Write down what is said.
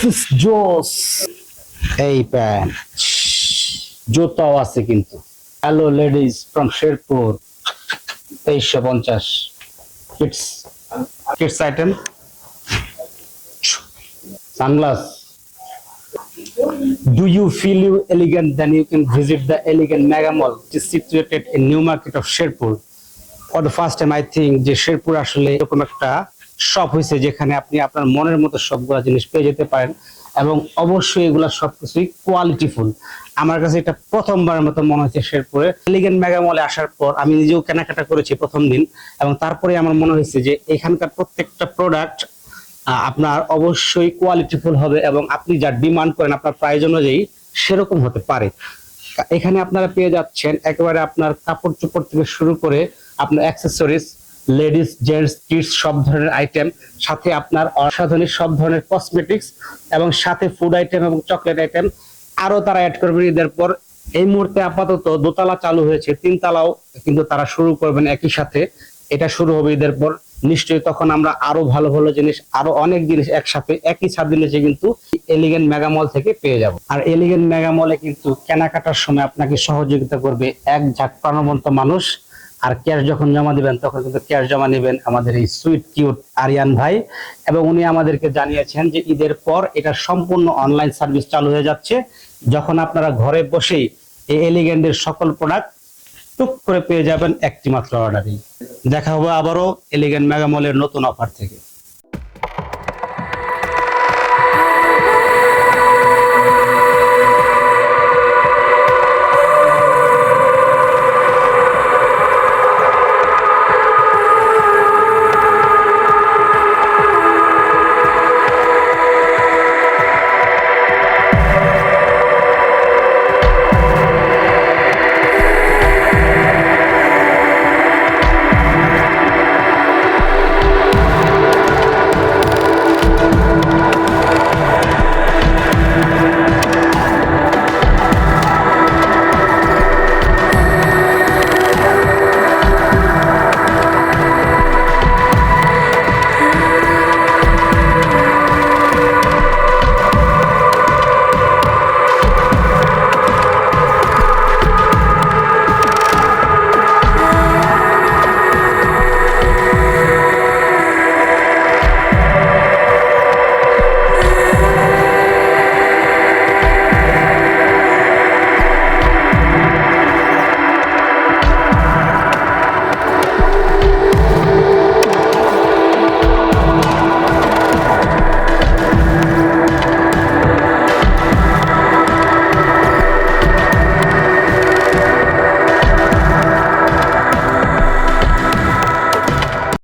This is জোস। এই pant জুতাও আছে কিন্তু। Hello ladies from Sherpur, 2350 kids kids item. Sunglass. Do you feel you elegant? Then you can visit the Elegant Mega Mall, which is situated in New Market of Sherpur. For the first time, I think যে শেরপুর আসলে এরকম একটা shop হয়েছে যেখানে আপনি আপনার মনের মতো সবগুলা জিনিস পেয়ে যেতে পারেন, এবং অবশ্যই এগুলা সবকিছুই কোয়ালিটিফুল। আমার কাছে এটা প্রথমবারের মতো মনে হচ্ছে শেরপুরে এলিগেন্ট মেগা মলে আসার পর। আমি নিজেও কেনাকাটা করেছি প্রথম দিন, এবং তারপরে আমার মনে হয়েছে যে এখানকার প্রত্যেকটা প্রোডাক্ট আপনার অবশ্যই কোয়ালিটিফুল হবে, এবং আপনি যা ডিমান্ড করেন আপনার প্রাইস অনুযায়ী সেরকম হতে পারে। এখানে আপনারা পেয়ে যাচ্ছেন একেবারে আপনার কাপড় চোপড় থেকে শুরু করে আপনার অ্যাক্সেসরিজ, লেডিস জেন্টস কিডস সব ধরনের আইটেম, সাথে আপনার অসাধুনিক সব ধরনের কসমেটিক্স, এবং সাথে ফুড আইটেম এবং চকলেট আইটেম আরো তারা অ্যাড করবেন ঈদের পর। এই মুহূর্তে আপাতত দোতলা চালু হয়েছে, তিনতলাও কিন্তু তারা শুরু করবেন একই সাথে। এটা শুরু হবে ঈদের পর। নিশ্চয়ই তখন আমরা আরো ভালো ভালো জিনিস, আরো অনেক জিনিস একসাথে একই ছাদের নিচে কিন্তু এলিগেন্ট মেগা মল থেকে পেয়ে যাব। আর এলিগেন্ট মেগা মলে কিন্তু কেনাকাটার সময় আপনাকে সহযোগিতা করবে এক ঝাঁক প্রাণবন্ত মানুষ। আর ক্যাশ যখন জমা দিবেন তখন কিন্তু ক্যাশ জমা নেবেন আমাদের এই সুইট কিউট আরিয়ান ভাই, এবং উনি আমাদেরকে জানিয়েছেন যে ঈদের পর এটা সম্পূর্ণ অনলাইন সার্ভিস চালু হয়ে যাচ্ছে, যখন আপনারা ঘরে বসেই এই এলিগেন্টের সকল প্রোডাক্ট টুক করে পেয়ে যাবেন একটি মাত্র অর্ডারেই। দেখা হবে আবারও এলিগেন্ট মেগা মলের নতুন অফার থেকে।